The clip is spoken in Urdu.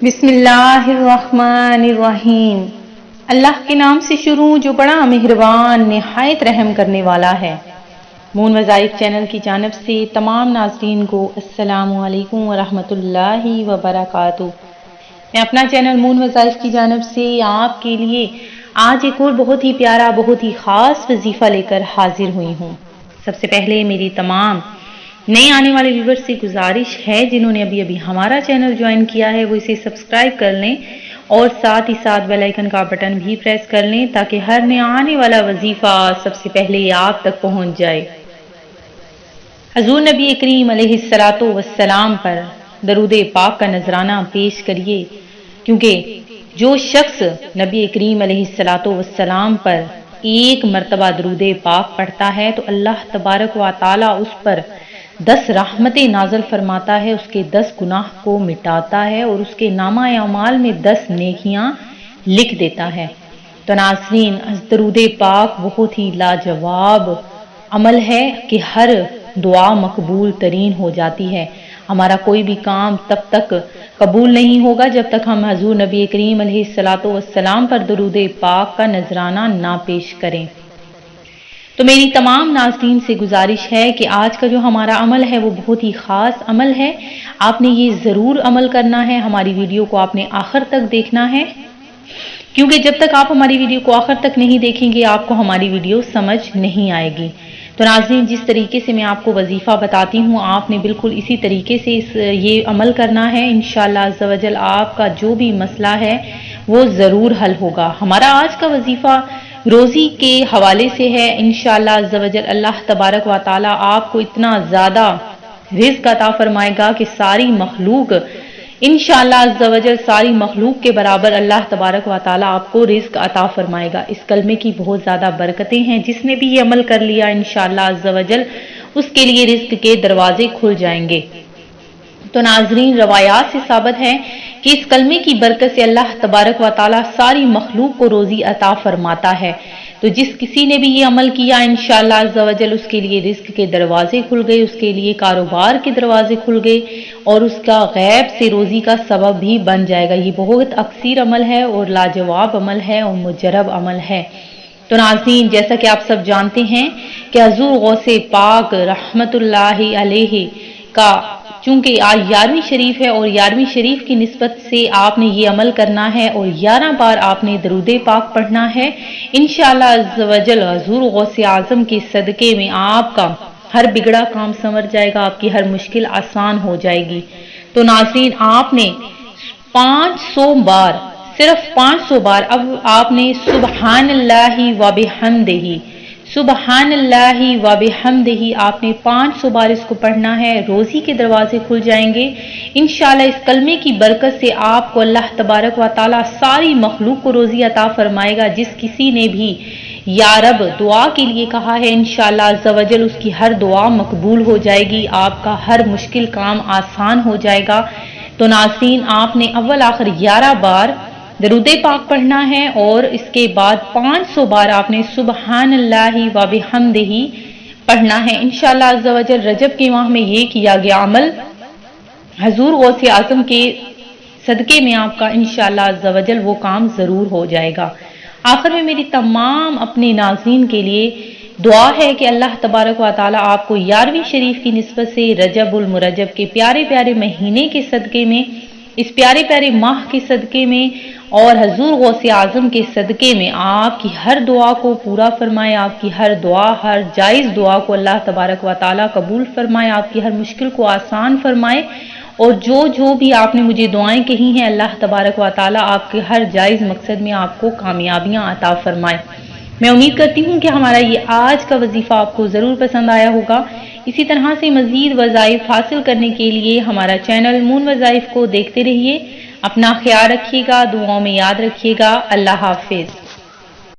بسم اللہ الرحمن الرحیم۔ اللہ کے نام سے شروع جو بڑا مہربان نہایت رحم کرنے والا ہے۔ مون وظائف چینل کی جانب سے تمام ناظرین کو السلام علیکم ورحمۃ اللہ وبرکاتہ۔ میں اپنا چینل مون وظائف کی جانب سے آپ کے لیے آج ایک اور بہت ہی پیارا بہت ہی خاص وظیفہ لے کر حاضر ہوئی ہوں۔ سب سے پہلے میری تمام نئے آنے والے ویورز سے گزارش ہے جنہوں نے ابھی ہمارا چینل جوائن کیا ہے وہ اسے سبسکرائب کر لیں اور ساتھ ہی ساتھ بیل آئیکن کا بٹن بھی پریس کر لیں تاکہ ہر نیا آنے والا وظیفہ سب سے پہلے آپ تک پہنچ جائے۔ حضور نبی کریم علیہ الصلاۃ والسلام پر درود پاک کا نذرانہ پیش کریے، کیونکہ جو شخص نبی کریم علیہ الصلاۃ والسلام پر ایک مرتبہ درود پاک پڑھتا ہے تو اللہ تبارک و تعالی اس پر 10 رحمتیں نازل فرماتا ہے، اس کے 10 گناہ کو مٹاتا ہے اور اس کے نامہ اعمال میں 10 نیکیاں لکھ دیتا ہے۔ تو ناظرین، درود پاک بہت ہی لاجواب عمل ہے کہ ہر دعا مقبول ترین ہو جاتی ہے۔ ہمارا کوئی بھی کام تب تک قبول نہیں ہوگا جب تک ہم حضور نبی کریم علیہ الصلاۃ والسلام پر درود پاک کا نذرانہ نہ پیش کریں۔ تو میری تمام ناظرین سے گزارش ہے کہ آج کا جو ہمارا عمل ہے وہ بہت ہی خاص عمل ہے۔ آپ نے یہ ضرور عمل کرنا ہے، ہماری ویڈیو کو آپ نے آخر تک دیکھنا ہے، کیونکہ جب تک آپ ہماری ویڈیو کو آخر تک نہیں دیکھیں گے آپ کو ہماری ویڈیو سمجھ نہیں آئے گی۔ تو ناظرین، جس طریقے سے میں آپ کو وظیفہ بتاتی ہوں آپ نے بالکل اسی طریقے سے یہ عمل کرنا ہے۔ انشاءاللہ عز و جل آپ کا جو بھی مسئلہ ہے وہ ضرور حل ہوگا۔ ہمارا آج کا وظیفہ روزی کے حوالے سے ہے۔ انشاءاللہ عز و جل اللہ تبارک و تعالی آپ کو اتنا زیادہ رزق عطا فرمائے گا کہ ساری مخلوق انشاءاللہ عز و جل ساری مخلوق کے برابر اللہ تبارک و تعالی آپ کو رزق عطا فرمائے گا۔ اس کلمے کی بہت زیادہ برکتیں ہیں، جس نے بھی یہ عمل کر لیا انشاءاللہ عز و جل اس کے لیے رزق کے دروازے کھل جائیں گے۔ تو ناظرین، روایات سے ثابت ہے کہ اس کلمے کی برکت سے اللہ تبارک و تعالی ساری مخلوق کو روزی عطا فرماتا ہے۔ تو جس کسی نے بھی یہ عمل کیا انشاءاللہ عز و جل اس کے لیے رزق کے دروازے کھل گئے، اس کے لیے کاروبار کے دروازے کھل گئے اور اس کا غیب سے روزی کا سبب بھی بن جائے گا۔ یہ بہت اکثیر عمل ہے اور لاجواب عمل ہے اور مجرب عمل ہے۔ تو ناظرین، جیسا کہ آپ سب جانتے ہیں کہ حضور غوث پاک رحمت اللہ علیہ کا چونکہ آج 11ویں شریف ہے اور 11ویں شریف کی نسبت سے آپ نے یہ عمل کرنا ہے اور 11 بار آپ نے درود پاک پڑھنا ہے۔ انشاءاللہ عز و جل حضور غوث اعظم کے صدقے میں آپ کا ہر بگڑا کام سنور جائے گا، آپ کی ہر مشکل آسان ہو جائے گی۔ تو ناظرین، آپ نے 500 بار، صرف 500 بار اب آپ نے سبحان اللہ و بحمدہ، سبحان اللہ و بحمدہ آپ نے 500 بار اس کو پڑھنا ہے۔ روزی کے دروازے کھل جائیں گے انشاءاللہ۔ اس کلمے کی برکت سے آپ کو اللہ تبارک و تعالی ساری مخلوق کو روزی عطا فرمائے گا۔ جس کسی نے بھی یا رب دعا کے لیے کہا ہے انشاءاللہ عز و جل اس کی ہر دعا مقبول ہو جائے گی، آپ کا ہر مشکل کام آسان ہو جائے گا۔ تو ناظرین، آپ نے اول آخر 11 بار درود پاک پڑھنا ہے اور اس کے بعد 500 بار آپ نے سبحان اللہ و بحمدہ پڑھنا ہے۔ انشاءاللہ عز و جل رجب کے ماہ میں یہ کیا گیا عمل حضور غوث اعظم کے صدقے میں آپ کا انشاءاللہ عز و جل وہ کام ضرور ہو جائے گا۔ آخر میں میری تمام اپنے ناظرین کے لیے دعا ہے کہ اللہ تبارک و تعالی آپ کو 11ویں شریف کی نسبت سے رجب المرجب کے پیارے پیارے مہینے کے صدقے میں، اس پیارے پیارے ماہ کے صدقے میں اور حضور غوث اعظم کے صدقے میں آپ کی ہر دعا کو پورا فرمائے، آپ کی ہر دعا، ہر جائز دعا کو اللہ تبارک و تعالی قبول فرمائے، آپ کی ہر مشکل کو آسان فرمائے اور جو بھی آپ نے مجھے دعائیں کہی ہیں اللہ تبارک و تعالی آپ کے ہر جائز مقصد میں آپ کو کامیابیاں عطا فرمائے۔ میں امید کرتی ہوں کہ ہمارا یہ آج کا وظیفہ آپ کو ضرور پسند آیا ہوگا۔ اسی طرح سے مزید وظائف حاصل کرنے کے لیے ہمارا چینل مون وظائف کو دیکھتے رہیے۔ اپنا خیال رکھیے گا، دعاؤں میں یاد رکھیے گا۔ اللہ حافظ۔